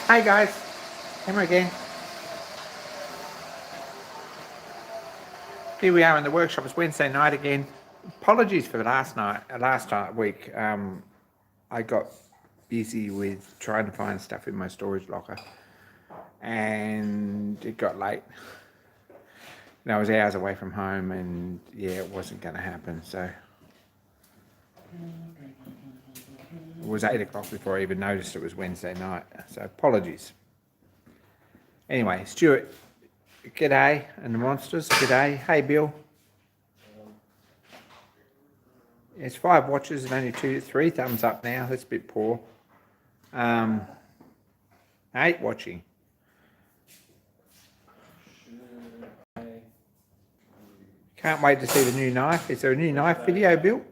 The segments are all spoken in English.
Hi guys, Emma again. Here we are in the workshop. It's Wednesday night again. Apologies for the last week. I got busy with trying to find stuff in my storage locker, and it got late. And I was hours away from home, and yeah, it wasn't going to happen. So it was 8 o'clock before I even noticed it was Wednesday night. So apologies. Anyway, Stuart, g'day, and the monsters, g'day. Hey, Bill. It's 5 watches and only 3 thumbs up now. That's a bit poor. 8 watching. Can't wait to see the new knife. Is there a new knife video, Bill?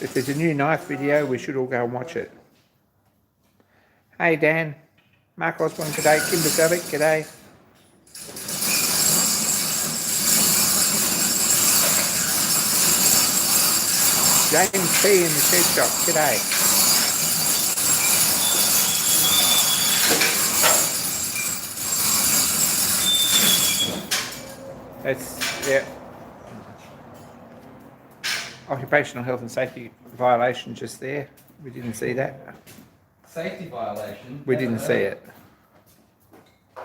If there's a new knife video, we should all go and watch it. Hey, Dan. Mark Osborne, g'day. Kim Bazovic, g'day. James P in the shed shop, g'day. That's, yeah. Occupational health and safety violation just there. We didn't see that. Safety violation? We didn't see it. The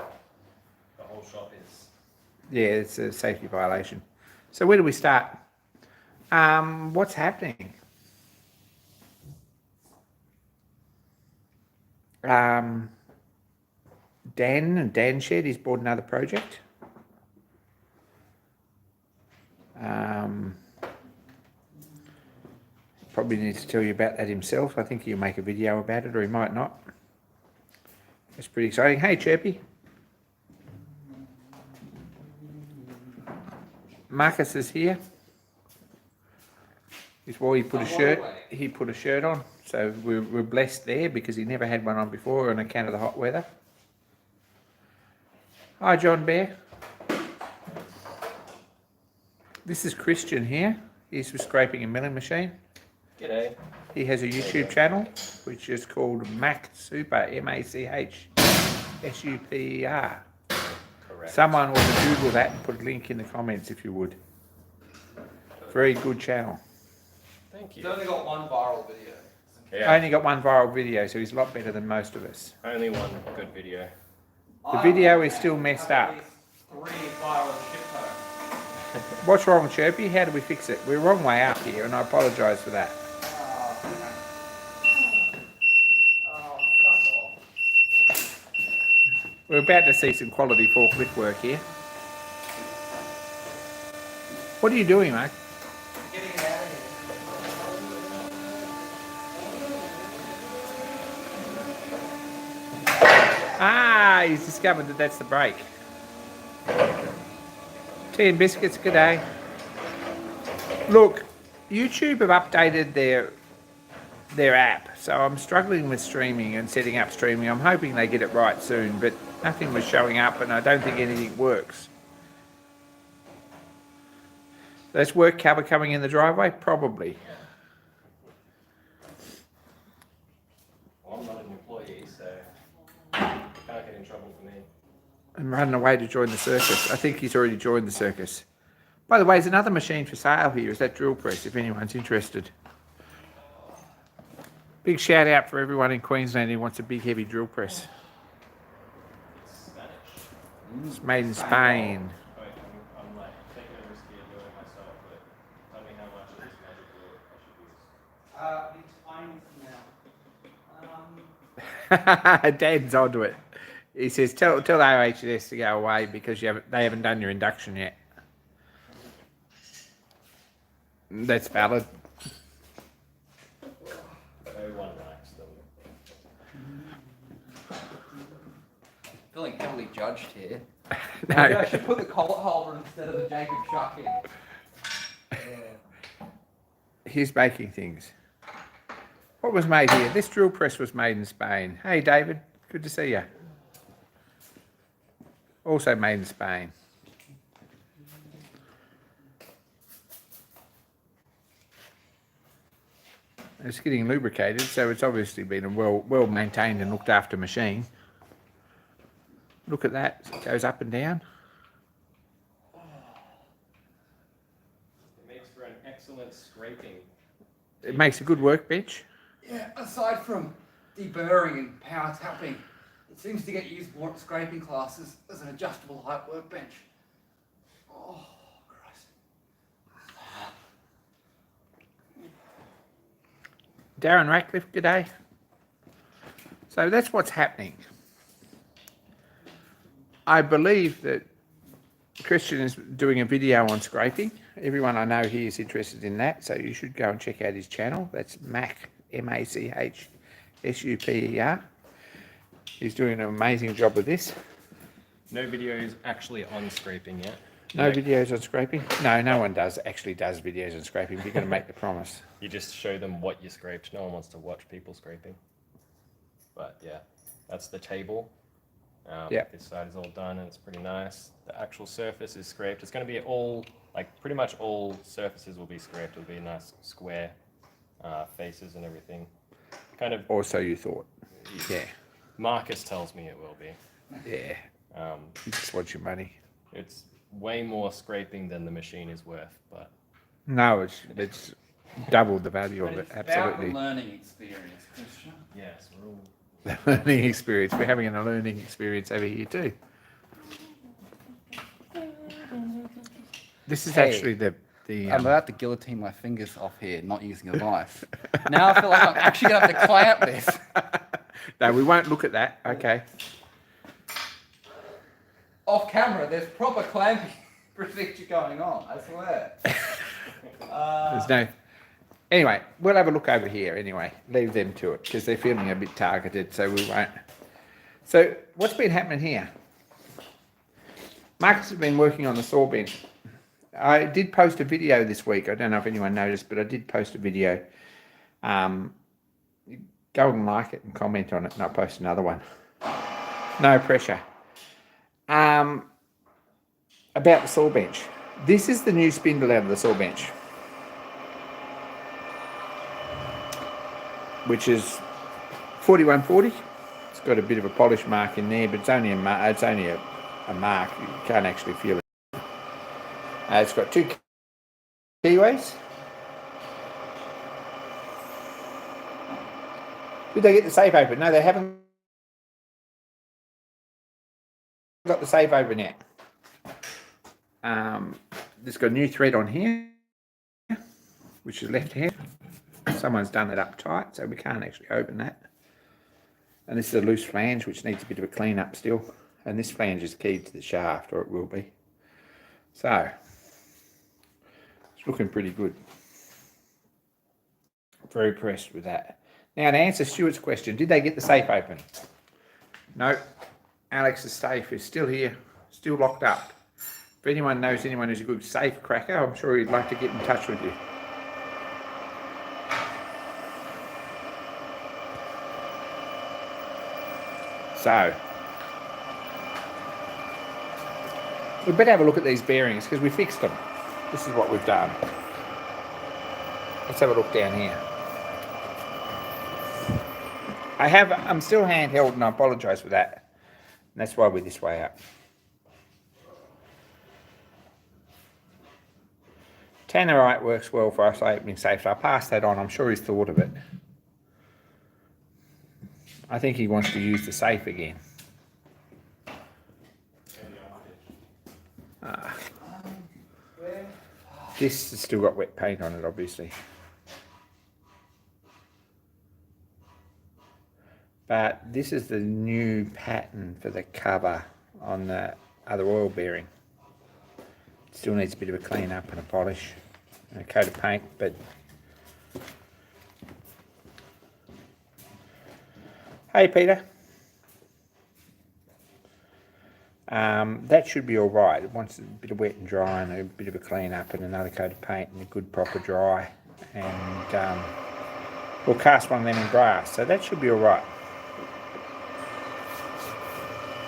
whole shop is. Yeah, it's a safety violation. So where do we start? What's happening? Dan shared he's bought another project. Probably needs to tell you about that himself. I think he'll make a video about it, or he might not. It's pretty exciting. Hey, Chirpy. Marcus is here. Is why he put a shirt. He put a shirt on, so we're blessed there because he never had one on before on account of the hot weather. Hi, John Bear. This is Christian here. He's scraping a milling machine. G'day. He has a YouTube channel which is called Mac Super, MACHSUPER. Correct. Someone ought to Google that and put a link in the comments if you would. Very good channel. Thank He's you. only got one viral video. I only got one viral video, so he's a lot better than most of us. Only one good video. The video is still messed up. 3 viral shit posts. What's wrong, Chirpy? How do we fix it? We're wrong way up here, and I apologise for that. Oh, fuck off. We're about to see some quality forklift work here. What are you doing, mate? Getting it out of Ah, he's discovered that that's the brake. Tea and biscuits, g'day. Look, YouTube have updated their app, so I'm struggling with streaming and setting up streaming. I'm hoping they get it right soon, but nothing was showing up and I don't think anything works. That's work cover coming in the driveway? Probably. Well, I'm not an employee, so can't get in trouble for me. I'm running away to join the circus. I think he's already joined the circus. By the way, there's another machine for sale here. Is that drill press, if anyone's interested? Big shout out for everyone in Queensland who wants a big heavy drill press. It's Spanish. It's made in Spain. Wait, I'm like taking a risk here doing it myself, but tell me how much of this magic bullet I should use. It's fine now. Dan's onto it. He says, tell the OHS to go away because they haven't done your induction yet. That's valid. No one likes them. Feeling heavily judged here. No. Maybe I should put the collet holder instead of the Jacob Shuck in. Yeah. He's making things. What was made here? This drill press was made in Spain. Hey, David. Good to see you. Also made in Spain. It's getting lubricated, so it's obviously been a well maintained and looked after machine. Look at that, it goes up and down. It makes for an excellent scraping. It makes a good workbench. Yeah, aside from deburring and power tapping, it seems to get used more at scraping classes as an adjustable height workbench. Oh, Christ. Darren Ratcliffe, g'day. So that's what's happening. I believe that Christian is doing a video on scraping. Everyone I know here is interested in that, so you should go and check out his channel. That's Mac, M-A-C-H-S-U-P-E-R. He's doing an amazing job with this. No videos actually on scraping yet. No videos on scraping? No, no one actually does videos on scraping. You're going to make the promise. You just show them what you scraped. No one wants to watch people scraping. But yeah, that's the table. Yep. This side is all done and it's pretty nice. The actual surface is scraped. It's going to be all, like pretty much all surfaces will be scraped. It'll be nice square faces and everything. Kind of. Or so you thought. Yeah. Marcus tells me it will be. Yeah. He just wants your money. It's way more scraping than the machine is worth, but No, it's doubled the value of But it. it's about Absolutely. the learning experience, Christian. yes, we're all. The learning experience. We're having a learning experience over here too. This is Hey, actually the I'm about to guillotine my fingers off here, not using a knife. Now I feel like I'm actually going to have to clamp this. No, we won't look at that. Okay. Off camera, there's proper clamping procedure going on, I swear. There's no. Anyway, we'll have a look over here anyway. Leave them to it because they're feeling a bit targeted, so we won't. So, what's been happening here? Marcus has been working on the saw bench. I did post a video this week. I don't know if anyone noticed, but I did post a video. Go and like it and comment on it, and I'll post another one. No pressure. About the saw bench. This is the new spindle out of the saw bench, which is 4140. It's got a bit of a polish mark in there, but it's only a mark. You can't actually feel it. It's got two keyways. Did they get the safe open? No, they haven't got the safe open yet. There's got a new thread on here, which is left hand. Someone's done it up tight, so we can't actually open that. And this is a loose flange, which needs a bit of a clean up still. And this flange is keyed to the shaft, or it will be. So, it's looking pretty good. Very impressed with that. Now, to answer Stuart's question, did they get the safe open? No. Alex's safe is still here, still locked up. If anyone knows anyone who's a good safe cracker, I'm sure he'd like to get in touch with you. So, we better have a look at these bearings because we fixed them. This is what we've done. Let's have a look down here. I'm still handheld and I apologise for that. And that's why we're this way up. Tannerite works well for us opening safe. So I passed that on. I'm sure he's thought of it. I think he wants to use the safe again. This has still got wet paint on it, obviously. But this is the new pattern for the cover on the other oil bearing. Still needs a bit of a clean up and a polish and a coat of paint, but hey Peter. That should be all right. It wants a bit of wet and dry and a bit of a clean up and another coat of paint and a good proper dry. And we'll cast one lemongrass, so that should be all right.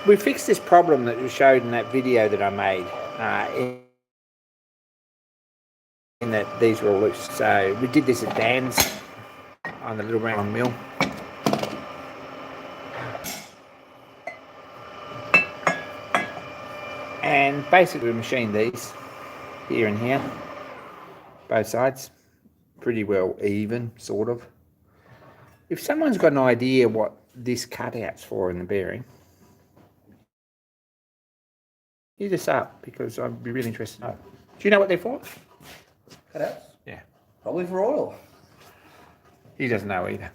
We fixed this problem that we showed in that video that I made, in that these were all loose. So we did this at Dan's on the little round mill. And basically we machine these here and here, both sides, pretty well even, sort of. If someone's got an idea what this cutout's for in the bearing, hit us up, because I'd be really interested to know. Do you know what they're for? Cutouts? Yeah. Probably for oil. He doesn't know either.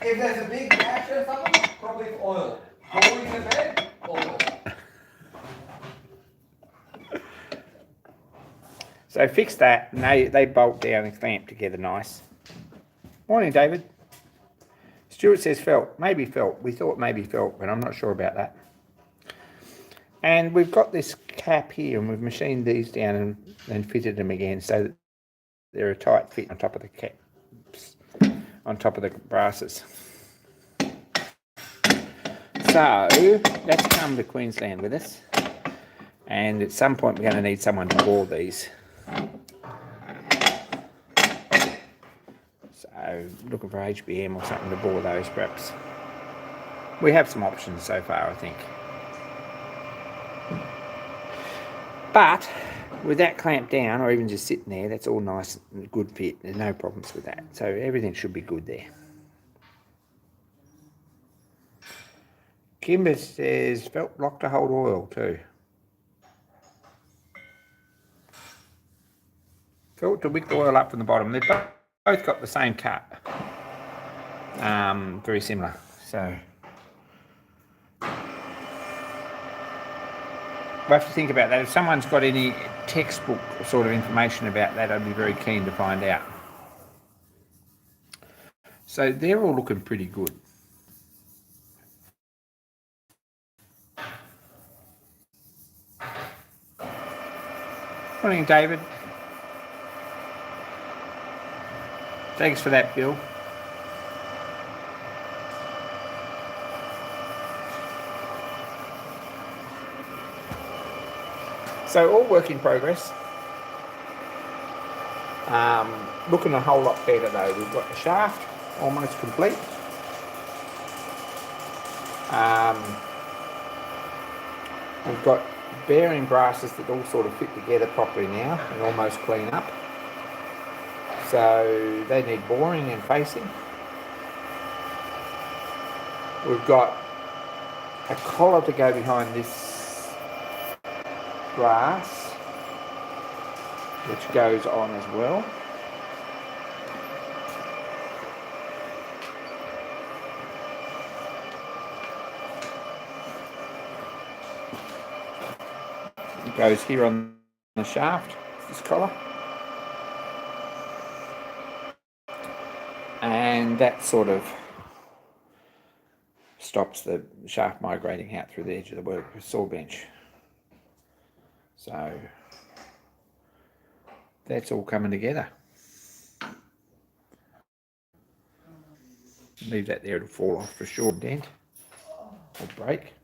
If there's a big gash or something, probably for oil. Boring in the bed, oil. So fix that, and they bolt down and clamp together nice. Morning, David. Stuart says felt. Maybe felt. We thought maybe felt, but I'm not sure about that. And we've got this cap here, and we've machined these down and fitted them again so that they're a tight fit on top of the caps, on top of the brasses. So that's come to Queensland with us, and at some point we're going to need someone to bore these. So looking for HBM or something to bore those perhaps. We have some options so far, I think. But with that clamped down, or even just sitting there, that's all nice and good fit. There's no problems with that. So everything should be good there. Kimber says felt block to hold oil too. Felt to wick the oil up from the bottom. They've both got the same cut. Very similar. So we'll have to think about that. If someone's got any textbook sort of information about that, I'd be very keen to find out. So they're all looking pretty good. Morning, David. Thanks for that, Bill. So all work in progress. Looking a whole lot better though. We've got the shaft almost complete. We've got bearing brasses that all sort of fit together properly now and almost clean up. So they need boring and facing. We've got a collar to go behind this brass, which goes on as well. It goes here on the shaft, this collar. And that sort of stops the shaft migrating out through the edge of the work saw bench. So that's all coming together. Leave that there, it'll fall off for sure, dent or break.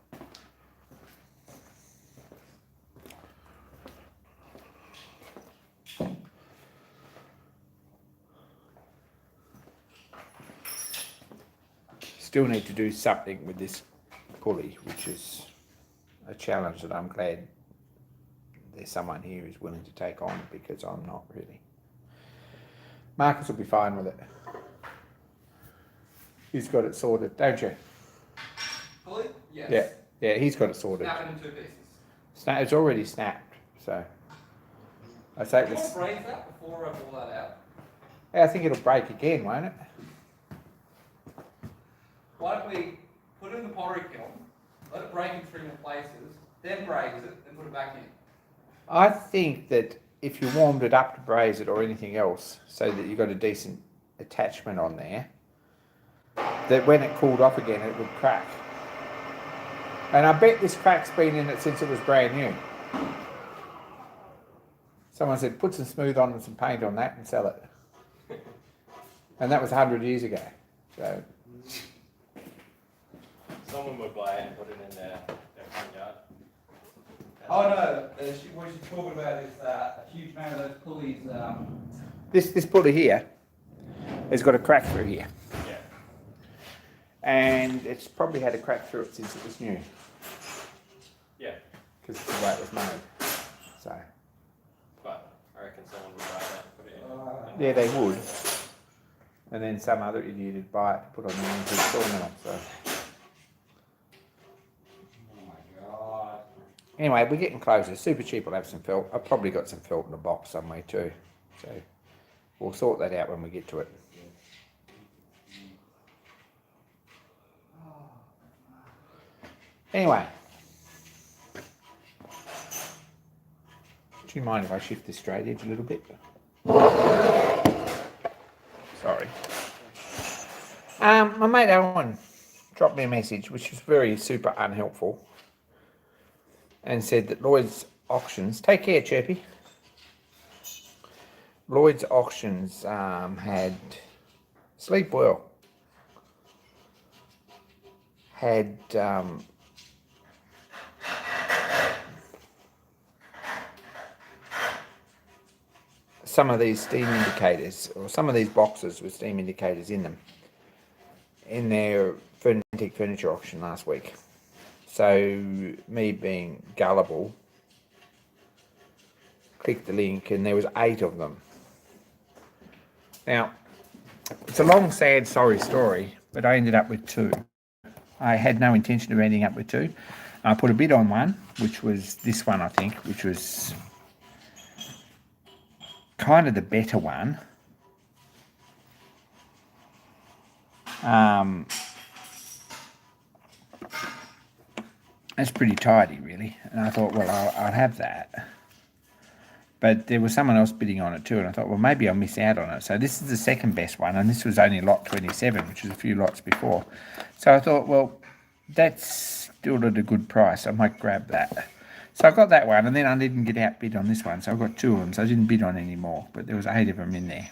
Still need to do something with this pulley, which is a challenge that I'm glad there's someone here who's willing to take on, because I'm not really. Marcus will be fine with it. He's got it sorted, don't you? Pulley? Yes. Yeah, yeah, he's got it sorted. Snap it in two pieces. It's already snapped, so I say Do you want this. to braise that before I pull that out? I think it'll break again, won't it? Why don't we put it in the pottery kiln, let it break in 3 more places, then braise it and put it back in? I think that if you warmed it up to braise it or anything else, so that you've got a decent attachment on there, that when it cooled off again, it would crack. And I bet this crack's been in it since it was brand new. Someone said, put some smooth on and some paint on that and sell it. And that was 100 years ago. So Someone would buy it and put it in their front yard. Oh no, what she's talking about is a huge amount of those pulleys. this pulley here, It's got a crack through here. Yeah. And it's probably had a crack through it since it was new. Yeah. Because it's the way it was made. So, But I reckon someone would buy that and put it in. yeah, they would. And then some other idiot would buy it to put on the ones who's selling it. So. Oh my god. Anyway, we're getting closer. Super cheap will have some felt. I've probably got some felt in a box somewhere too. So we'll sort that out when we get to it. Anyway. Do you mind if I shift this straight edge a little bit? Sorry. My mate Owen dropped me a message, which was very super unhelpful, and said that Lloyd's Auctions, take care, Chirpy. Lloyd's Auctions had Sleep Well, had some of these steam indicators, or some of these boxes with steam indicators in them, in their antique furniture auction last week. So me being gullible, clicked the link and there was 8 of them. Now, it's a long, sad, sorry story, but I ended up with 2. I had no intention of ending up with 2. I put a bid on one, which was this one, I think, which was kind of the better one. It's pretty tidy, really. And I thought, well, I'll have that. But there was someone else bidding on it too, and I thought, well, maybe I'll miss out on it. So this is the second best one, and this was only lot 27, which was a few lots before. So I thought, well, that's still at a good price. I might grab that. So I got that one, and then I didn't get outbid on this one, so I got 2 of them, so I didn't bid on any more. But there was 8 of them in there.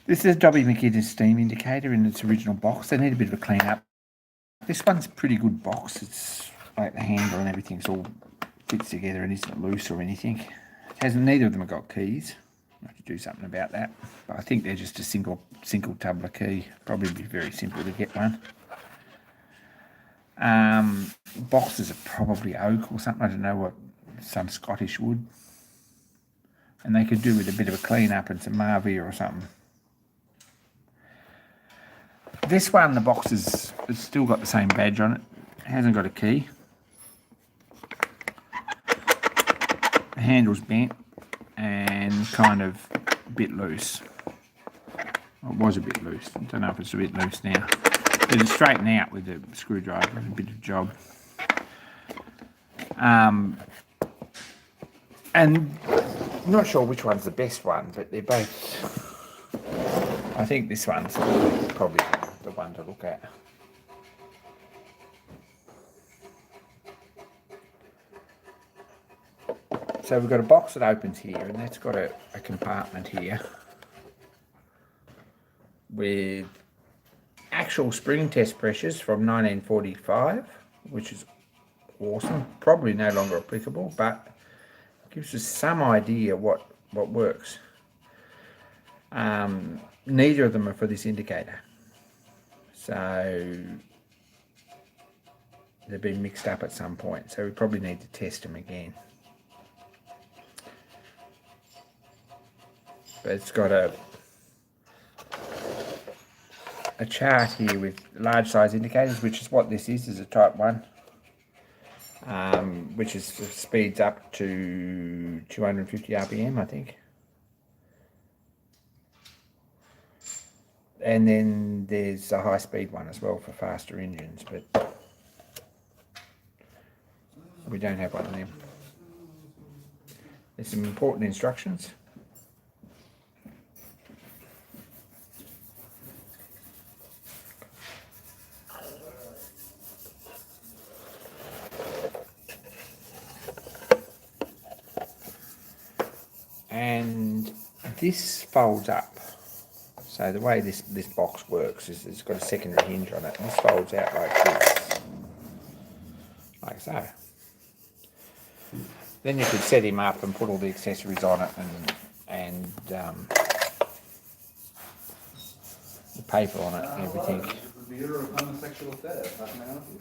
This is a Dobby McGuinness steam indicator in its original box. They need a bit of a clean up. This one's a pretty good box. It's like the handle and everything's all fits together and isn't loose or anything. It hasn't. Neither of them have got keys. I have to do something about that. But I think they're just a single tumbler key. Probably be very simple to get one. Boxes are probably oak or something. I don't know what, some Scottish wood. And they could do with a bit of a clean up and some Marvia or something. This one, the box it's still got the same badge on it. It hasn't got a key. The handle's bent and kind of a bit loose. Well, it was a bit loose. I don't know if it's a bit loose now. It'll straighten out with the screwdriver and a bit of job. And I'm not sure which one's the best one, but they're both. I think this one's probably the one to look at. So we've got a box that opens here, and that's got a compartment here with actual spring test pressures from 1945, which is awesome. Probably no longer applicable, but gives us some idea what works. Neither of them are for this indicator, so they've been mixed up at some point, so we probably need to test them again. But it's got a chart here with large size indicators, which is what this is a type 1, which is speeds up to 250 RPM, I think. And then there's a high speed one as well for faster engines, but we don't have one of them. There's some important instructions. And this folds up. So the way this box works is it's got a secondary hinge on it. And this folds out like this, like so. Then you could set him up and put all the accessories on it and paper on it and everything. The leader of homosexual affairs. How can I help you?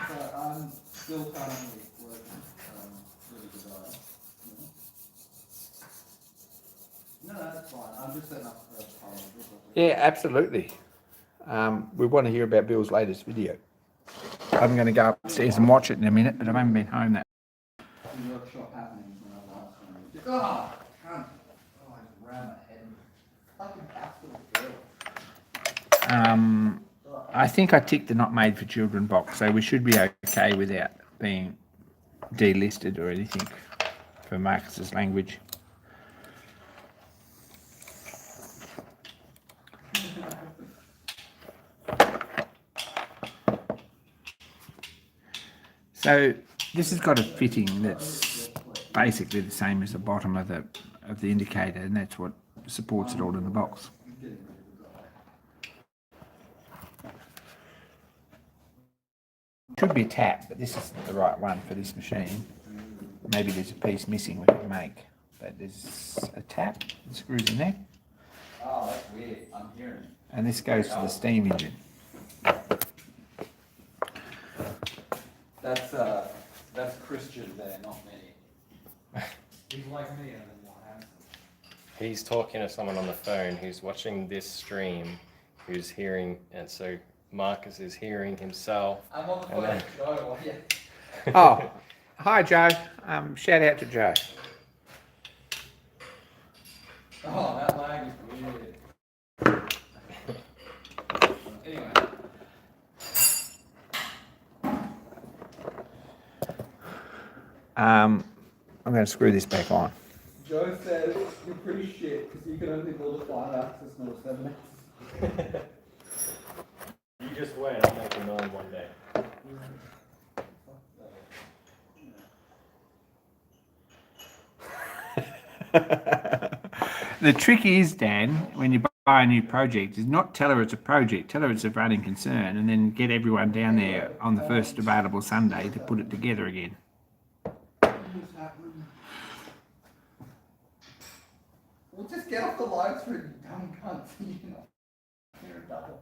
So I'm still currently working with a desire. No, that's fine. I'm just setting up a pile. Yeah, absolutely. We want to hear about Bill's latest video. I'm going to go upstairs and watch it in a minute, but I haven't been home that. Workshop happening when I last time. Oh, cunt. Oh, I just ran my head. Fucking absolute girl. I think I ticked the not made for children box, so we should be okay without being delisted or anything for Marcus's language. So this has got a fitting that's basically the same as the bottom of the indicator, and that's what supports it all in the box. Should be a tap, but this isn't the right one for this machine. Maybe there's a piece missing we can make, but there's a tap that screws in there. Oh, that's weird. I'm hearing it. And this goes to the steam engine. That's Christian there, not me. He's like me and then more handsome. He's talking to someone on the phone who's watching this stream, who's hearing, and so Marcus is hearing himself. I'm on the phone with Joe. Yeah. Oh, hi Joe. Shout out to Joe. Oh, that lag is weird. Anyway. I'm going to screw this back on. Joe says you're pretty shit because you can only build a 5-axis, not a 7-axis. You just wait, I'll make a million one day. The trick is, Dan, when you buy a new project, is not tell her it's a project, tell her it's a running concern, and then get everyone down there on the first available Sunday to put it together again. We'll just get off the live stream, you dumb cunts. You know, you're a double.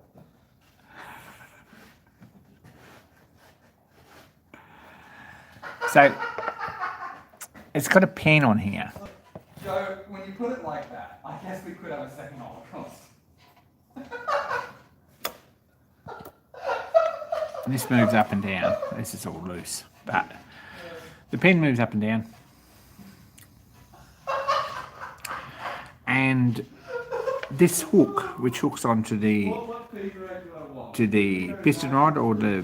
So, it's got a pen on here. Joe, when you put it like that, I guess we could have a second Holocaust. And this moves up and down. This is all loose, but the pen moves up and down. And this hook, which hooks onto the piston rod or the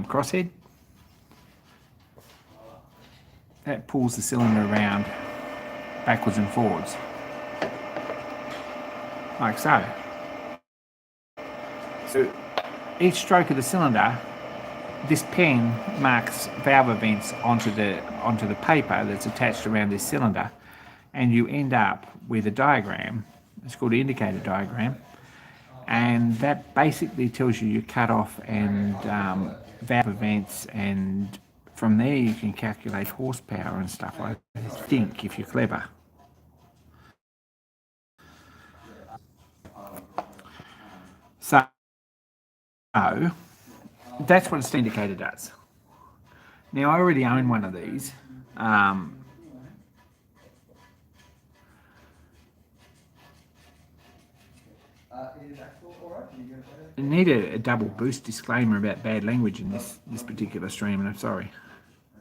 crosshead, that pulls the cylinder around backwards and forwards, like so. So each stroke of the cylinder, this pen marks valve events onto the paper that's attached around this cylinder, and you end up with a diagram. It's called an indicator diagram, and that basically tells you your cutoff and valve events, and from there you can calculate horsepower and stuff like that, I think, if you're clever. So that's what a steam indicator does. Now I already own one of these. I need a double boost disclaimer about bad language in this particular stream, and I'm sorry.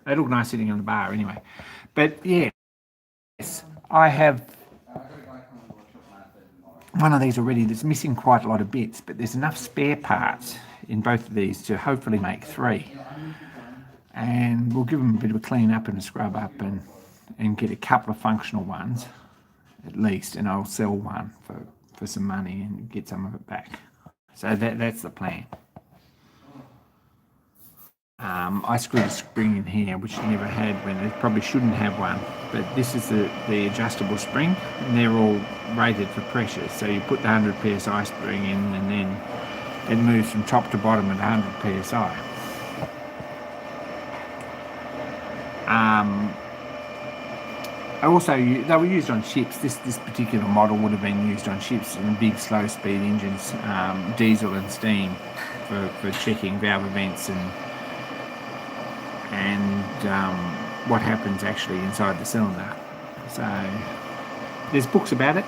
They look nice sitting on the bar anyway. But yes, I have one of these already that's missing quite a lot of bits, but there's enough spare parts in both of these to hopefully make 3. And we'll give them a bit of a clean up and a scrub up and get a couple of functional ones at least, and I'll sell one for some money and get some of it back. So that's the plan. I screwed a spring in here, which I never had when they probably shouldn't have one. But this is the adjustable spring, and they're all rated for pressure. So you put the 100 psi spring in, and then it moves from top to bottom at 100 psi. They were used on ships. This particular model would have been used on ships and big slow speed engines, diesel and steam, for checking valve events and what happens actually inside the cylinder. So there's books about it,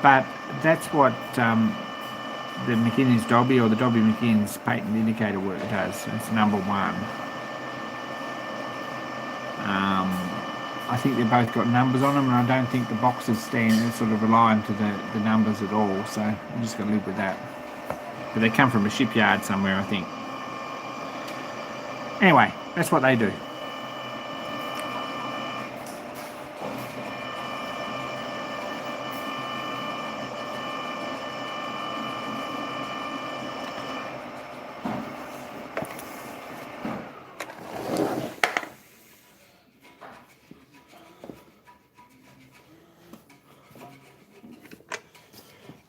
but that's what the McInnes Dobby or the Dobby McInnes patent indicator work does. It's number one. I think they've both got numbers on them, and I don't think the boxes stand sort of aligned to the numbers at all, so I'm just going to live with that. But they come from a shipyard somewhere, I think. Anyway, that's what they do.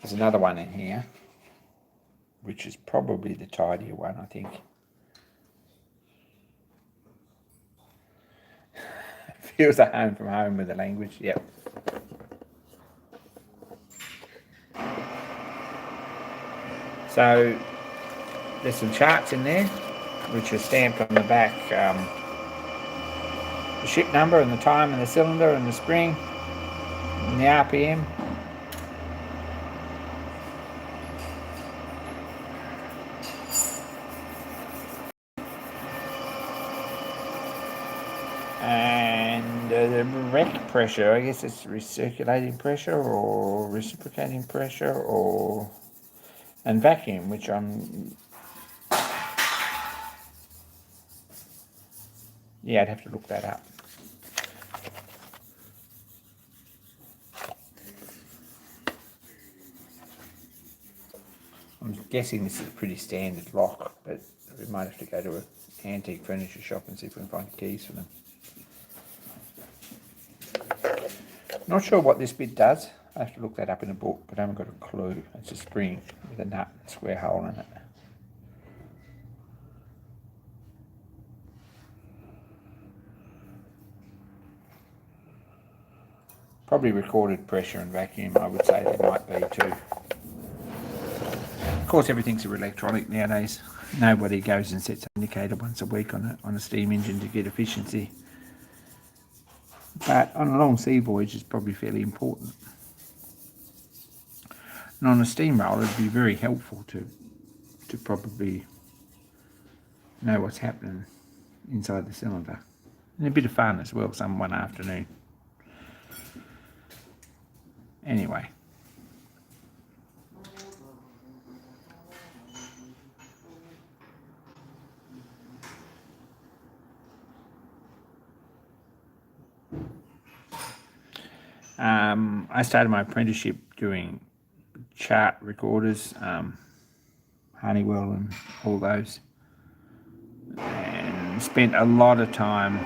There's another one in here, which is probably the tidier one, I think. Feels at home from home with the language, yep. So there's some charts in there, which are stamped on the back, the ship number and the time and the cylinder and the spring and the RPM. And the rec pressure, I guess it's recirculating pressure or reciprocating pressure and vacuum, which yeah, I'd have to look that up. I'm guessing this is a pretty standard lock, but we might have to go to an antique furniture shop and see if we can find keys for them. Not sure what this bit does. I have to look that up in a book, but I haven't got a clue. It's a spring with a nut and a square hole in it. Probably recorded pressure and vacuum, I would say they might be too. Of course, everything's electronic nowadays. Nobody goes and sets an indicator once a week on a steam engine to get efficiency. But on a long sea voyage, it's probably fairly important. And on a steamroller, it'd be very helpful to probably know what's happening inside the cylinder. And a bit of fun as well, one afternoon. Anyway. I started my apprenticeship doing chart recorders, Honeywell and all those, and spent a lot of time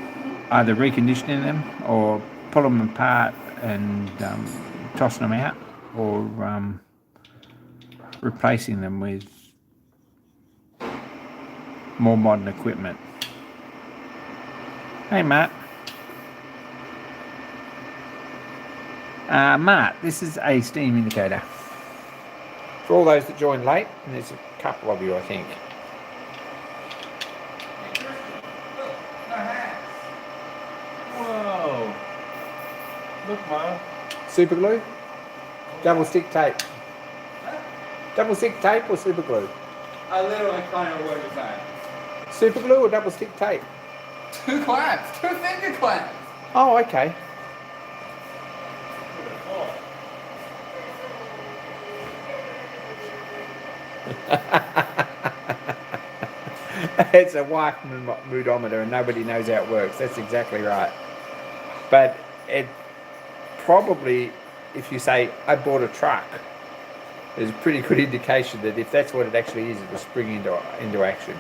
either reconditioning them or pulling them apart and tossing them out, or replacing them with more modern equipment. Hey, Matt. Matt, this is a steam indicator. For all those that joined late, and there's a couple of you, I think. Whoa! Look, Mom. Super glue? Double stick tape? Double stick tape or super glue? I literally can't know what you're saying. Super glue or double stick tape? Two clamps, 2 finger clamps. Oh, okay. It's a wife moodometer and nobody knows how it works. That's exactly right. But it probably, if you say, I bought a truck, there's a pretty good indication that if that's what it actually is, it will spring into action.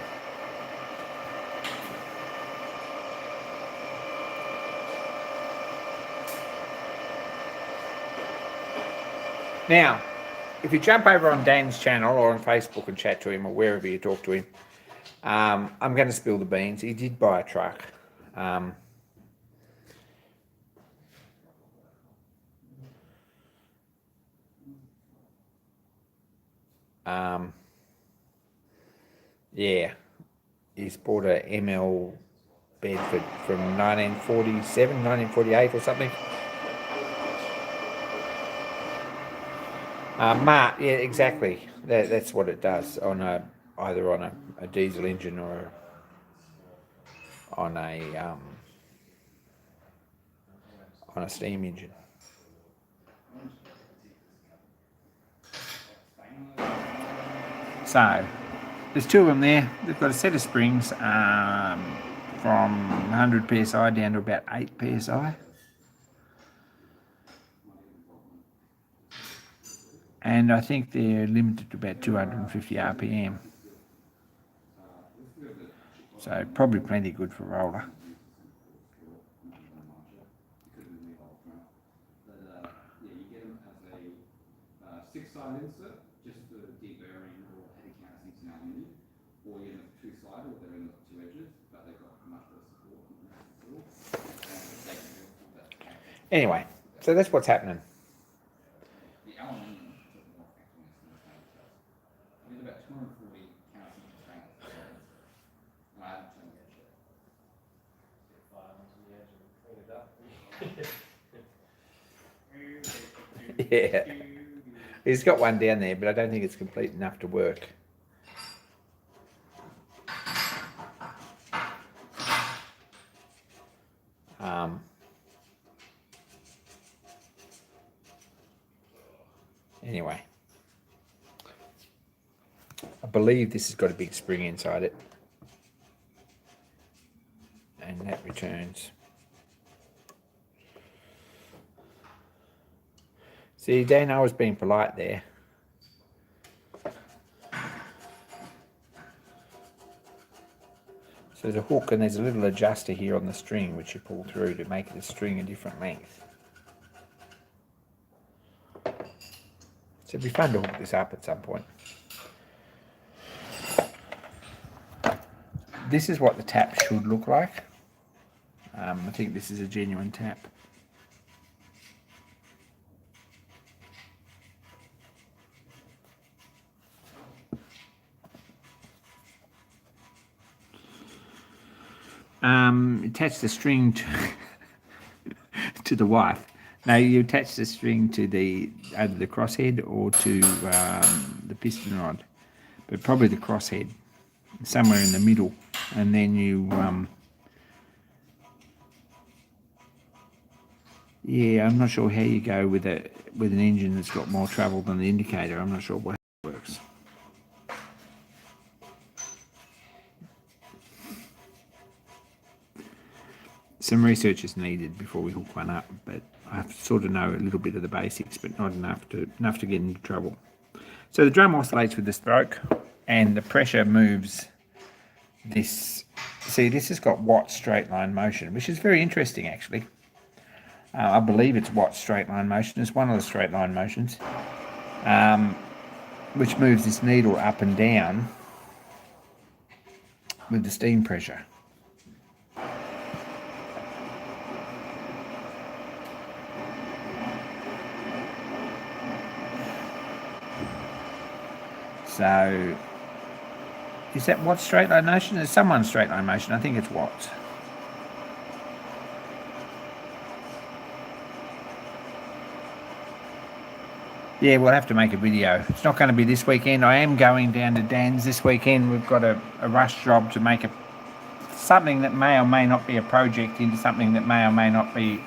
Now, if you jump over on Dan's channel or on Facebook and chat to him or wherever you talk to him, I'm going to spill the beans. He did buy a truck. Yeah, he's bought a ML Bedford from 1947, 1948 or something. Yeah, exactly. That's what it does on either on a diesel engine or on a steam engine. So there's two of them there. They've got a set of springs from 100 psi down to about 8 psi. And I think they're limited to about 250 RPM. So probably plenty good for roller. Six-side insert, just for deburring or heavy countersinks in aluminium, or you have two-sided, or they're in the two edges, but they've got much better support. Anyway, so that's what's happening. The aluminium is more effective than the stainless steel. I did about 240 countersink stainless steel, and I haven't turned the edge yet. Yeah. He's got one down there, but I don't think it's complete enough to work. Anyway, I believe this has got a big spring inside it, and that returns. See, Dan, I was being polite there. So there's a hook and there's a little adjuster here on the string which you pull through to make the string a different length. So it'd be fun to hook this up at some point. This is what the tap should look like. I think this is a genuine tap. Attach the string to the wife. Now you attach the string to either the crosshead or to the piston rod, but probably the crosshead, somewhere in the middle, and then you yeah, I'm not sure how you go with an engine that's got more travel than the indicator. I'm not sure how it works. Some research is needed before we hook one up, but I sort of know a little bit of the basics, but not enough to get into trouble. So the drum oscillates with the stroke, and the pressure moves this. See, this has got Watt straight line motion, which is very interesting actually. I believe it's Watt straight line motion. It's one of the straight line motions, which moves this needle up and down with the steam pressure. So, is that Watt straight line motion? There's someone's straight line motion. I think it's Watt's. Yeah, we'll have to make a video. It's not going to be this weekend. I am going down to Dan's this weekend. We've got a rush job to make something that may or may not be a project into something that may or may not be,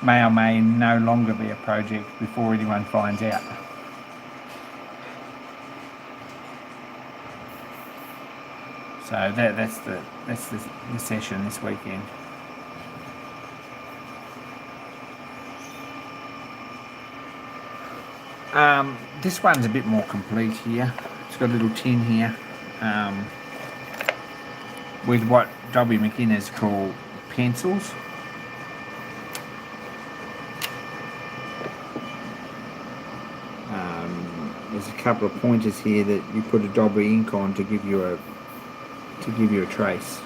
may or may no longer be a project before anyone finds out. So that's the session this weekend. This one's a bit more complete here. It's got a little tin here with what W. McInnes call pencils. There's a couple of pointers here that you put a Dobby ink on to give you a trace.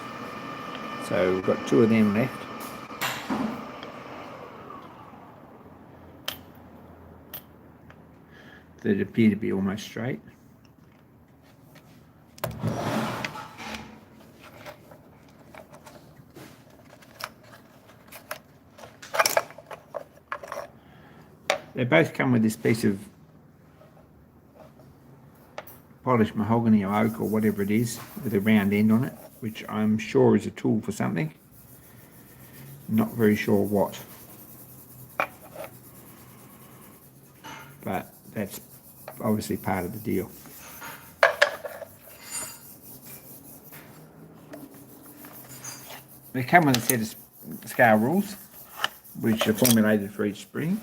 So we've got two of them left. that appear to be almost straight. They both come with this piece of polished mahogany or oak or whatever it is with a round end on it, which I'm sure is a tool for something. Not very sure what. But that's obviously part of the deal. They come with a set of scale rules, which are formulated for each spring.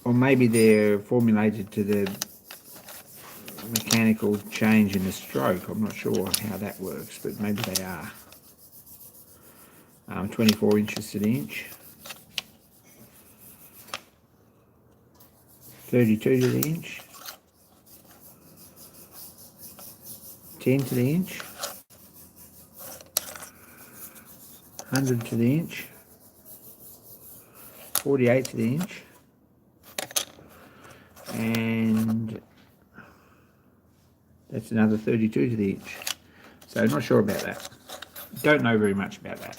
Or maybe they're formulated to the mechanical change in the stroke. I'm not sure how that works, but maybe they are. 24 inches to the inch. 32 to the inch. 10 to the inch. 100 to the inch. 48 to the inch. And that's another 32 to the inch. So I'm not sure about that. Don't know very much about that.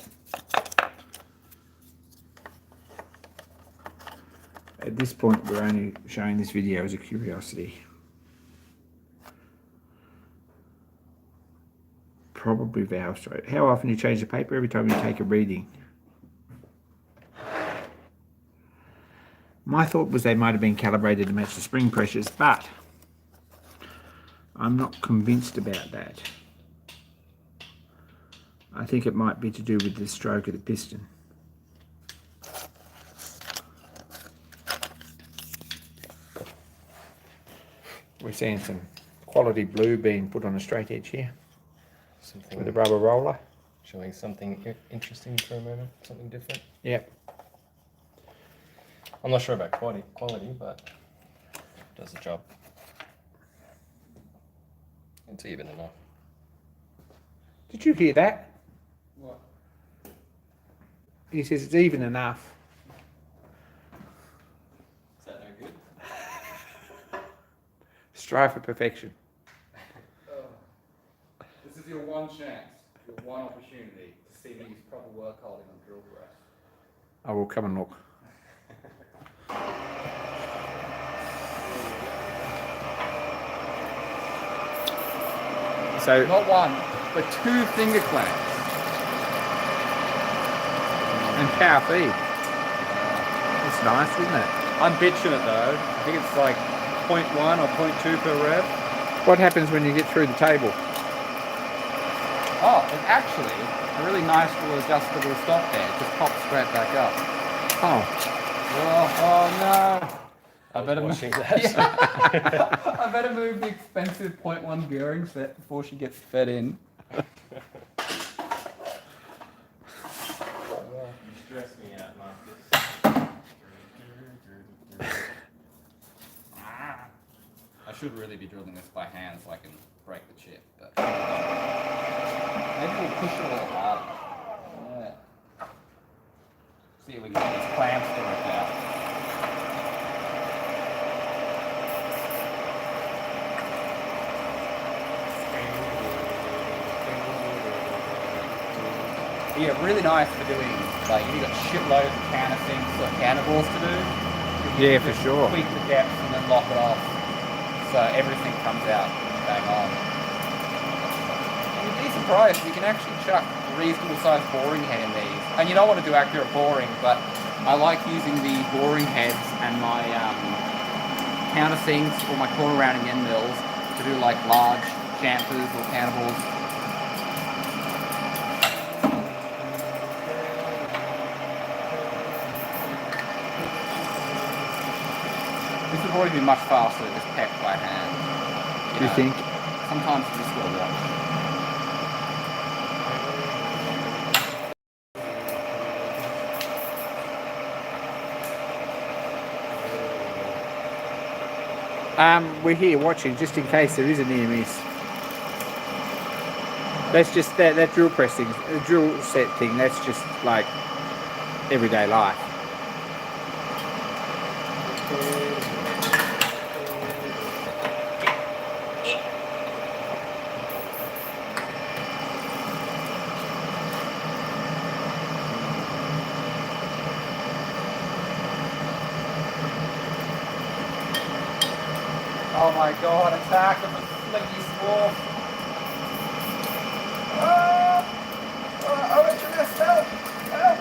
At this point, we're only showing this video as a curiosity. Probably valve stroke. How often do you change the paper? Every time you take a reading. My thought was they might have been calibrated to match the spring pressures, but I'm not convinced about that. I think it might be to do with the stroke of the piston. We're seeing some quality blue being put on a straight edge here Something with a rubber roller. showing something interesting for a moment, something different. Yep. I'm not sure about quality, but it does the job. It's even enough. Did you hear that? What? He says it's even enough. Is that no good? Strive for perfection. This is your one chance, your one opportunity to see me use proper work holding on drill press. I will come and look. So, Not one, but 2 finger clamps. and power feed. It's nice, isn't it? I'm bitching it though. I think it's like 0.1 or 0.2 per rev. What happens when you get through the table? Oh, it's actually a really nice little adjustable stop there. It just pops straight back up. Oh, Oh no. I better move. Watching that. Yeah. I better move the expensive 0.1 bearing set before she gets fed in. You stress me out, Marcus. I should really be drilling this by hand so I can break the chip, but maybe we'll push it a little harder. Yeah. See if we can get these clamps to work out. Yeah, really nice for doing, like, if you've got shitloads of countersinks or counterbores to do. Yeah, for sure. Tweak the depth and then lock it off. So everything comes out bang on. You'd be surprised, you can actually chuck a reasonable sized boring head in these. And you don't want to do accurate boring, but I like using the boring heads and my countersinks or my corner rounding end mills to do like large chamfers or counterbores. This would probably be much faster just pecked by hand. do you think? Sometimes you just gotta watch. We're here watching just in case there is a near miss. That's just that drill press thing, the drill set thing. That's just like everyday life. Oh my god, attack of the flinky swarm! Oh, Atreus, help! Help!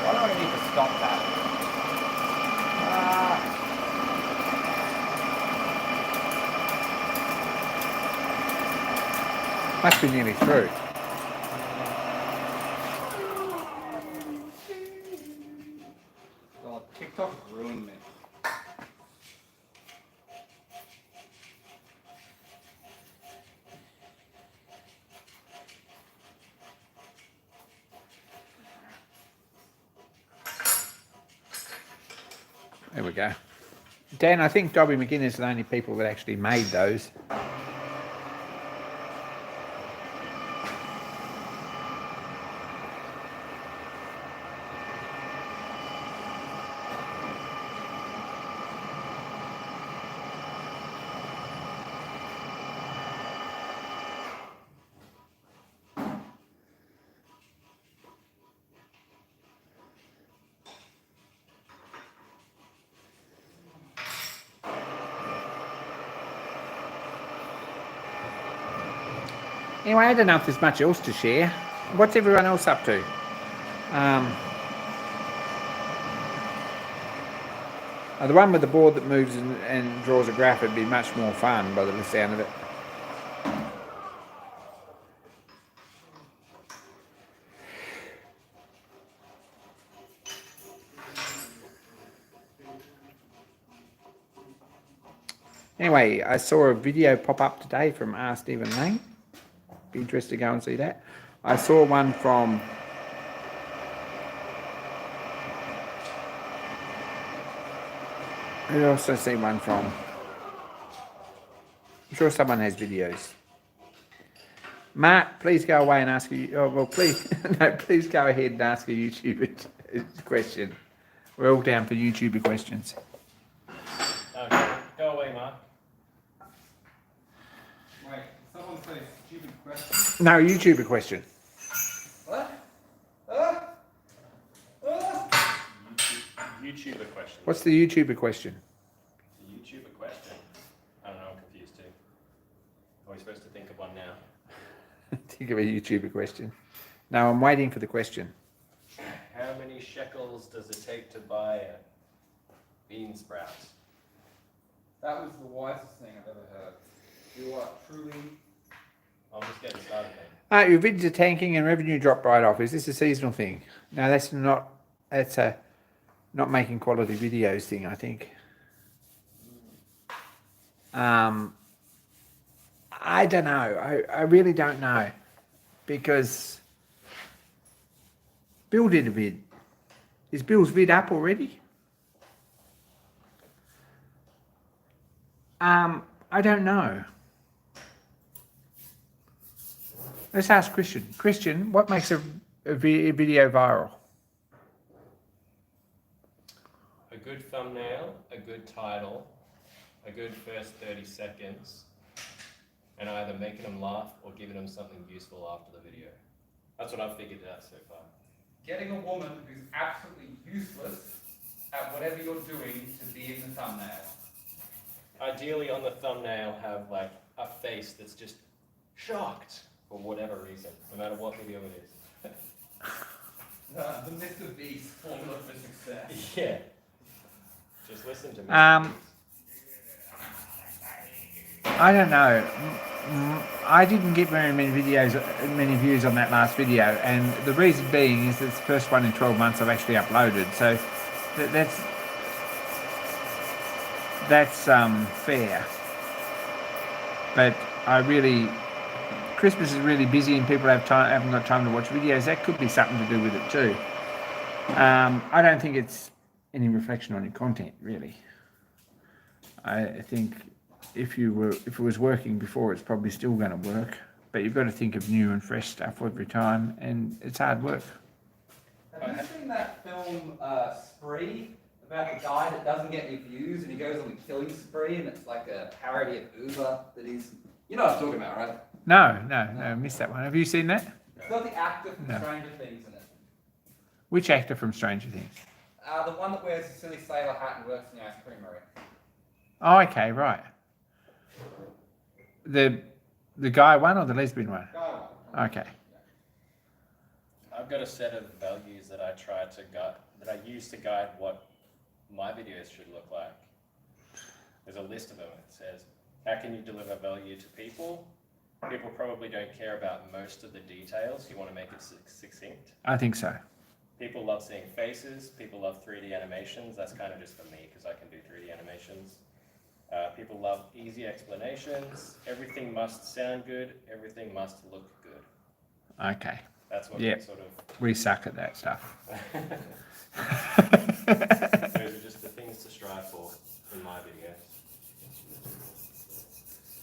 Why do I need to stop that? Must be nearly through. God, TikTok ruined me. There we go. Dan, I think Dobby McGuinness are the only people that actually made those. Anyway, I don't know if there's much else to share. What's everyone else up to? The one with the board that moves and draws a graph would be much more fun by the sound of it. Anyway, I saw a video pop up today from R. Stephen Lang. Be interested to go and see that. I saw one from I also see one from I'm sure someone has videos. Mark, please go away and ask you. Oh well, please no, please go ahead and ask a YouTuber question. We're all down for YouTuber questions. Go away, Mark. Wait, someone say stupid question. No, YouTuber question. What? YouTuber question. What's the YouTuber question? The YouTuber question? I don't know, I'm confused too. Are we supposed to think of one now? Think of a YouTuber question. No, I'm waiting for the question. How many shekels does it take to buy a bean sprout? That was the wisest thing I've ever heard. You are truly. I'm just getting started, mate. Your vids are tanking and revenue dropped right off. Is this a seasonal thing? No, that's not. That's a not making quality videos thing, I think. I don't know. I really don't know. Because Bill did a vid. Is Bill's vid up already? I don't know. Let's ask Christian. Christian, what makes a video viral? A good thumbnail, a good title, a good first 30 seconds, and either making them laugh or giving them something useful after the video. That's what I've figured out so far. Getting a woman who's absolutely useless at whatever you're doing to be in the thumbnail. Ideally on the thumbnail have like a face that's just shocked for whatever reason, no matter what video it is. The Mr. Beast formula for success. Yeah. Just listen to me. I don't know. I didn't get very many views on that last video, and the reason being is it's the first one in 12 months I've actually uploaded. So that's fair. But Christmas is really busy and people haven't got time to watch videos. That could be something to do with it too. I don't think it's any reflection on your content, really. I think if it was working before, it's probably still going to work. But you've got to think of new and fresh stuff every time, and it's hard work. Have you seen that film Spree about the guy that doesn't get any views and he goes on a killing spree and it's like a parody of Uber that he's. You know what I'm talking about, right? No, I missed that one. Have you seen that? It's got the actor from No. Stranger Things in it. Which actor from Stranger Things? The one that wears a silly sailor hat and works in the ice cream area. Oh, okay, right. The guy one or the lesbian one? Guy one. Okay. I've got a set of values that I try to that I use to guide what my videos should look like. There's a list of them. It says, how can you deliver value to people? People probably don't care about most of the details. You want to make it succinct. I think so. People love seeing faces. People love 3D animations. That's kind of just for me because I can do 3D animations. People love easy explanations. Everything must sound good. Everything must look good. Okay. That's what Yep. sort of... We suck at that stuff. Those are just the things to strive for in my videos.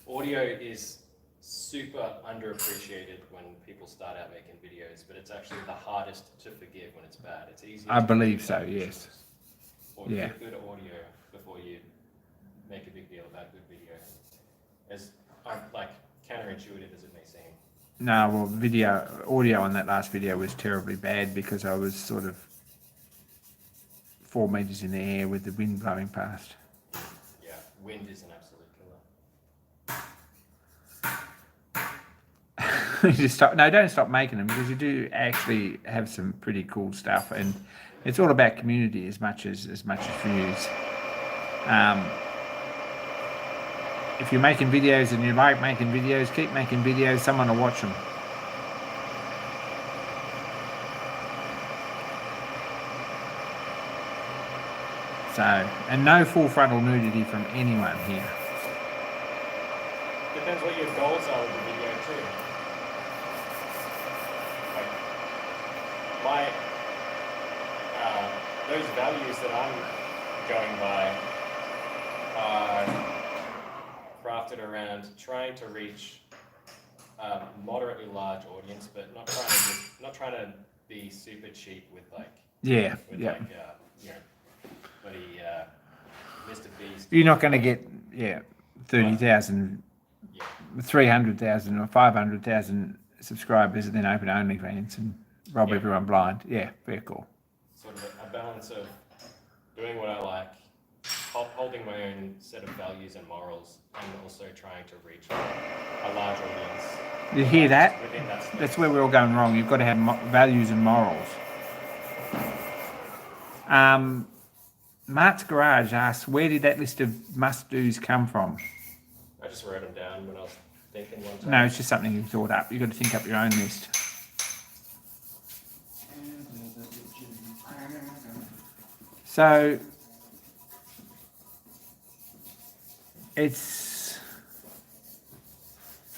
Audio is super underappreciated when people start out making videos, but it's actually the hardest to forgive when it's bad. It's easy. I believe so, yes. Or Yeah. get good audio before you make a big deal about good video. As like counterintuitive as it may seem. No, well, audio on that last video was terribly bad because I was sort of 4 meters in the air with the wind blowing past. Yeah, wind is an absolute killer. You just stop. No, don't stop making them because you do actually have some pretty cool stuff, and it's all about community as much as views. If you're making videos and you like making videos, keep making videos. Someone will watch them. So, and no full frontal nudity from anyone here. Depends what your goals are with the video too. Like those values that I'm going by are crafted around trying to reach a moderately large audience, but not trying to be super cheap with like Yeah, with yeah. like you know, bloody Mr. Beast. You're not going to get 30,000, Yeah. 300,000 or 500,000 subscribers and then open OnlyFans and rob Yeah. everyone blind. Yeah, very cool. Sort of a balance of doing what I like, holding my own set of values and morals, and also trying to reach a large audience. You hear that? Within that space. That's where we're all going wrong. You've got to have values and morals. Mart's Garage asks, where did that list of must-dos come from? I just wrote them down when I was thinking one time. No, it's just something you thought up. You've got to think up your own list. So, it's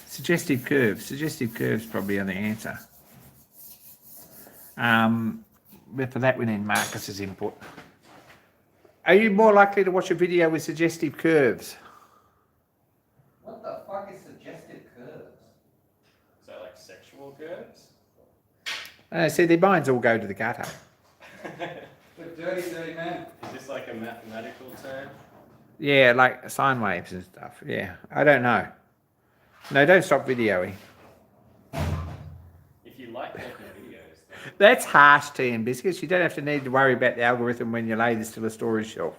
suggestive curves. Suggestive curves probably are the answer. But for that we need Marcus's input. Are you more likely to watch a video with suggestive curves? What the fuck is suggestive curves? So like sexual curves? See, their minds all go to the gutter. But dirty man. Is this like a mathematical term? Yeah, like sine waves and stuff. Yeah, I don't know. No, don't stop videoing. If you like making videos, then That's harsh, tea and biscuits. You don't have to need to worry about the algorithm when you lay this to the storage shelf.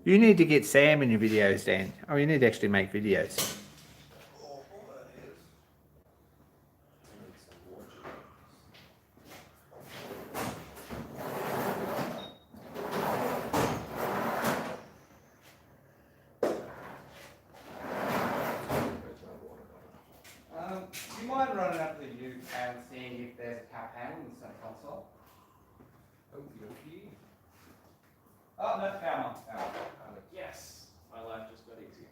You need to get Sam in your videos, Dan. Oh, you need to actually make videos. Do you mind running up to you and seeing if there's a cap handle in the center console? Oh, no, power on. yes, my life just got easier.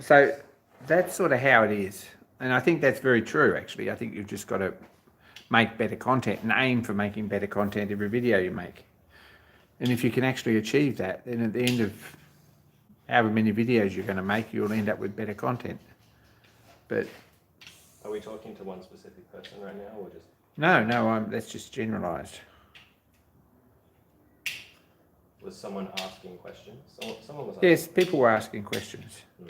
So that's sort of how it is. And I think that's very true, actually. I think you've just got to make better content and aim for making better content every video you make. And if you can actually achieve that, then at the end of however many videos you're going to make, you'll end up with better content. But Are we talking to one specific person right now, or just? no, that's just generalised. Was someone asking questions? Someone was asking. Yes, people were asking questions. Hmm,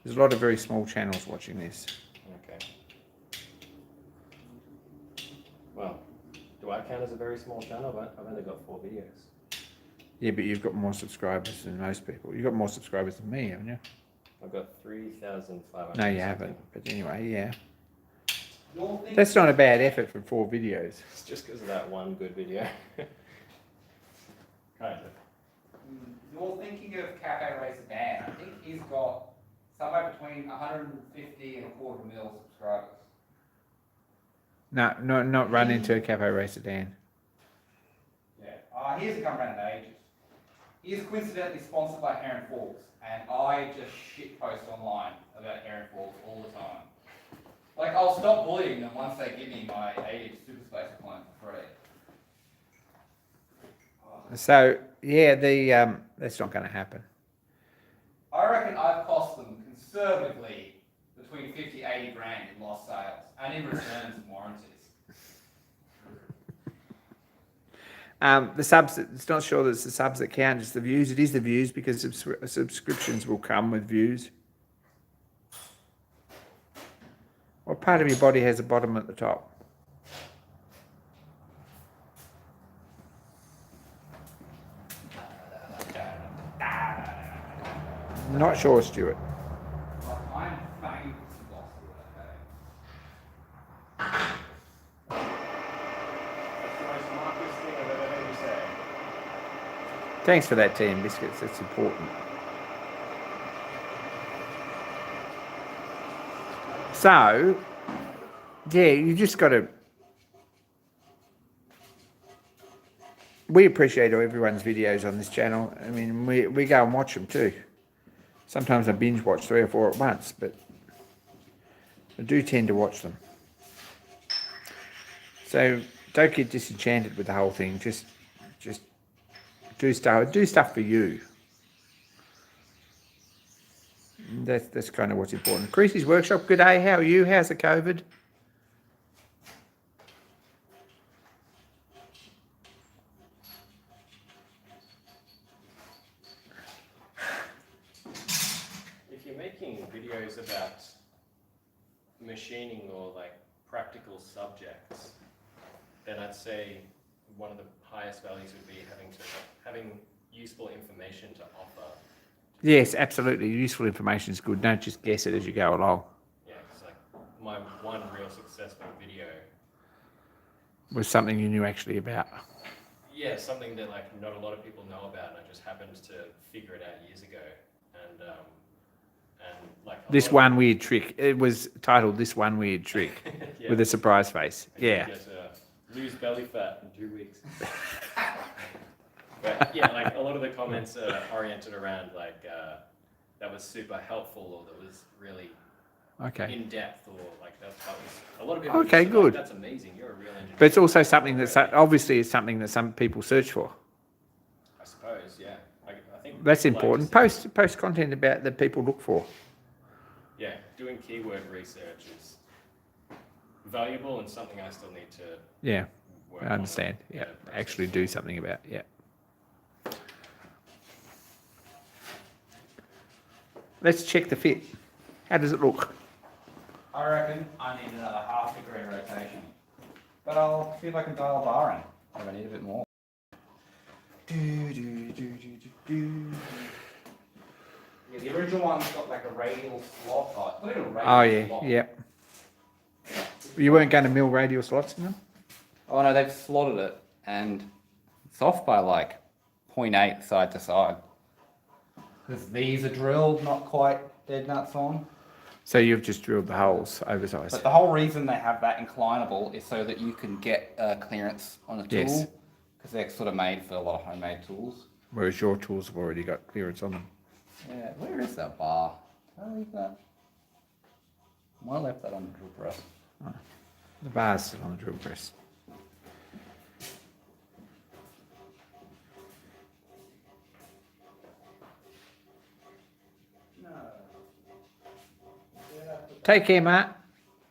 There's a lot of very small channels watching this. okay. Well, do I count as a very small channel? I've only got 4 videos. Yeah, but you've got more subscribers than most people. You've got more subscribers than me, haven't you? I've got 3,500. No, you haven't. But anyway, yeah. You're thinking, That's not a bad effort for 4 videos. It's just because of that one good video. Kind of. You're thinking of Cafe Racer Dan. I think he's got somewhere between 150 and a quarter mil subscribers. No, not run into a Cafe Racer Dan. Yeah. He hasn't come around in ages. He is coincidentally sponsored by Heron Falls, and I just shitpost online about Heron Falls all the time. Like, I'll stop bullying them once they give me my 8-inch Super Space appliance for free. So yeah, that's not going to happen. I reckon I've cost them conservatively between 50-80 grand in lost sales and in returns and warranties. The subs, it's not sure that it's the subs that count, it's the views. It is the views because subscriptions will come with views. What part of your body has a bottom at the top? Not sure, Stuart. I'm famous lost That's the most smartest thing I've ever heard you say. Thanks for that, tea and biscuits. That's important. So, yeah, you just got to. We appreciate everyone's videos on this channel. I mean, we go and watch them too. Sometimes I binge watch 3 or 4 at once, but I do tend to watch them. So don't get disenchanted with the whole thing. Just do stuff for you. That's kind of what's important. Creasy's Workshop, good day. How are you? How's the COVID? If you're making videos about machining or like practical subjects, then I'd say one of the highest values would be having useful information to offer. Yes, absolutely. Useful information is good. Don't just guess it as you go along. Yeah, because like my one real successful video, Was something you knew actually about. yeah, something that like not a lot of people know about, and I just happened to figure it out years ago, and like This one weird trick. It was titled "This One Weird Trick" yeah, with a surprise face. and you Yeah. get, lose belly fat in 2 weeks. But yeah, like a lot of the comments are oriented around like that was super helpful, or that was really Okay. in depth, or like that was a lot of people. Okay, just are good. Like, that's amazing. You're a real engineer. But it's also something that's obviously it's something that some people search for. I suppose, yeah. I think That's people like to important. see- Post content about that people look for. Yeah, doing keyword research is valuable and something I still need to Yeah, work I on. understand. Yeah, actually do something about. Yeah. Let's check the fit. How does it look? I reckon I need another half degree rotation. But I'll see if I can dial a bar in. If I need a bit more. Yeah, the original one's got like a radial slot. Not even a radial Oh yeah, slot. yep. You weren't going to mill radial slots in them? Oh no, they've slotted it and it's off by like 0.8 side to side. Because these are drilled, not quite dead nuts on. So you've just drilled the holes oversized. But the whole reason they have that inclinable is so that you can get clearance on a tool. Yes. Because they're sort of made for a lot of homemade tools. Whereas your tools have already got clearance on them. Yeah, where is that bar? I'll leave that. Why left that on the drill press? The bar's still on the drill press. No. Take care, Matt.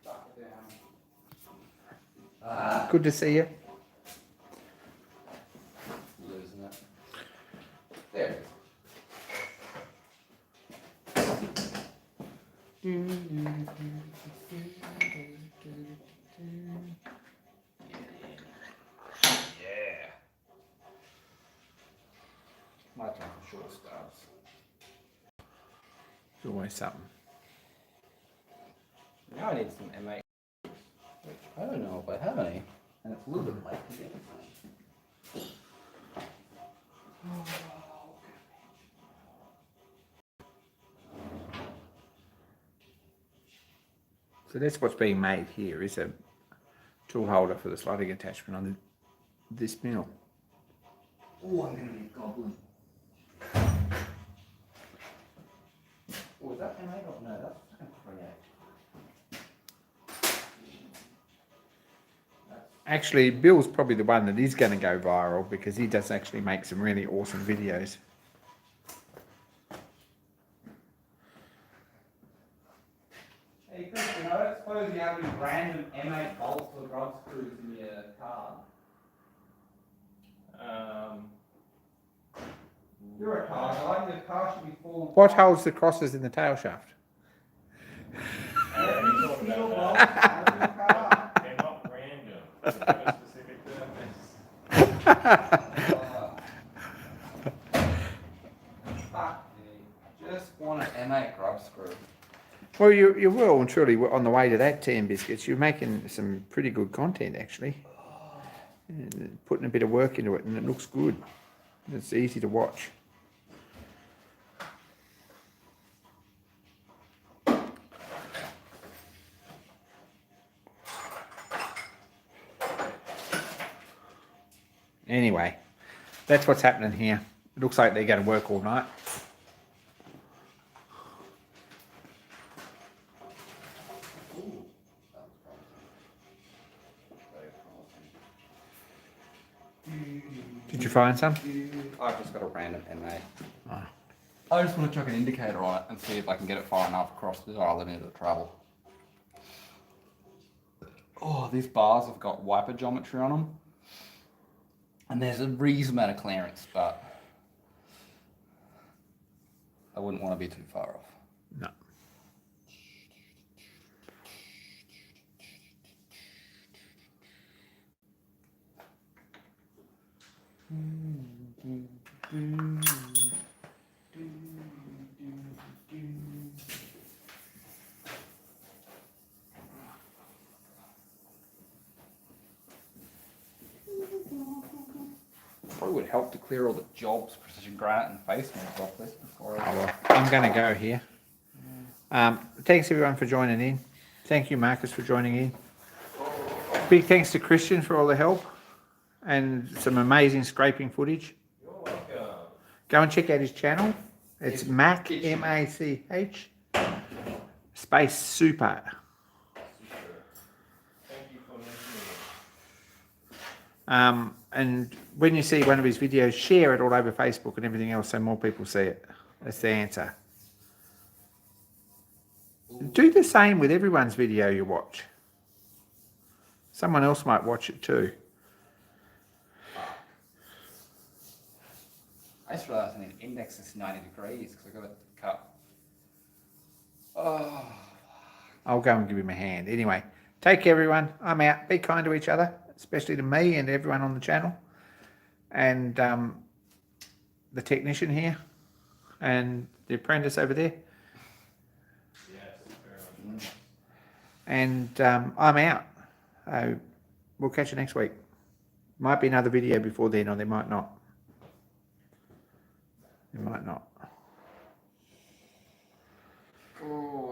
Chuck it down. Good to see you. Losing it. There it is. Yeah. My time for short stars. There's always something. Now I need some M8, which I don't know if I have any, and it's a little bit late to get it. So that's what's being made here, is a tool holder for the sliding attachment on this mill. Oh, I'm gonna be a goblin. Oh, is that M8 or no? That's fucking 38. Actually, Bill's probably the one that is going to go viral because he does actually make some really awesome videos. Hey Christian, I don't suppose you have any random M8 bolts or rod screws in your car? You're a car guy, your car should be full. What holds the crosses in the tail shaft? Aaron, you thought Steel about bolts out of your car. that. They're not random. They have a specific purpose. Fuck me. I just want an M8 grub screw. Well, you will, and truly, on the way to that 10 biscuits, you're making some pretty good content, actually. Putting a bit of work into it, and it looks good. It's easy to watch. Anyway, that's what's happening here. It looks like they're going to work all night. Ooh, that was promising. Very promising. Did you find some? I've just got a random M8. Oh. I just want to chuck an indicator on it and see if I can get it far enough across this island into the travel. Oh, these bars have got wiper geometry on them. And there's a reasonable amount of clearance, but I wouldn't want to be too far off. No. Probably would help to clear all the jobs, precision granite and face melts off this before Oh, I... well, I'm going to go here. Thanks everyone for joining in. Thank you, Marcus, for joining in. Big thanks to Christian for all the help and some amazing scraping footage. You're welcome. Go and check out his channel. It's Mac, M-A-C-H, space super. Thank you for mentioning it. And when you see one of his videos, share it all over Facebook and everything else so more people see it. That's the answer. Do the same with everyone's video you watch. Someone else might watch it too. I just realised I need an index that's 90 degrees because I got it cut. Oh. I'll go and give him a hand. Anyway, take care, everyone. I'm out. Be kind to each other, especially to me and everyone on the channel. And the technician here and the apprentice over there. Yes, very much. And I'm out. We'll catch you next week. Might be another video before then, or there might not. There might not. Oh.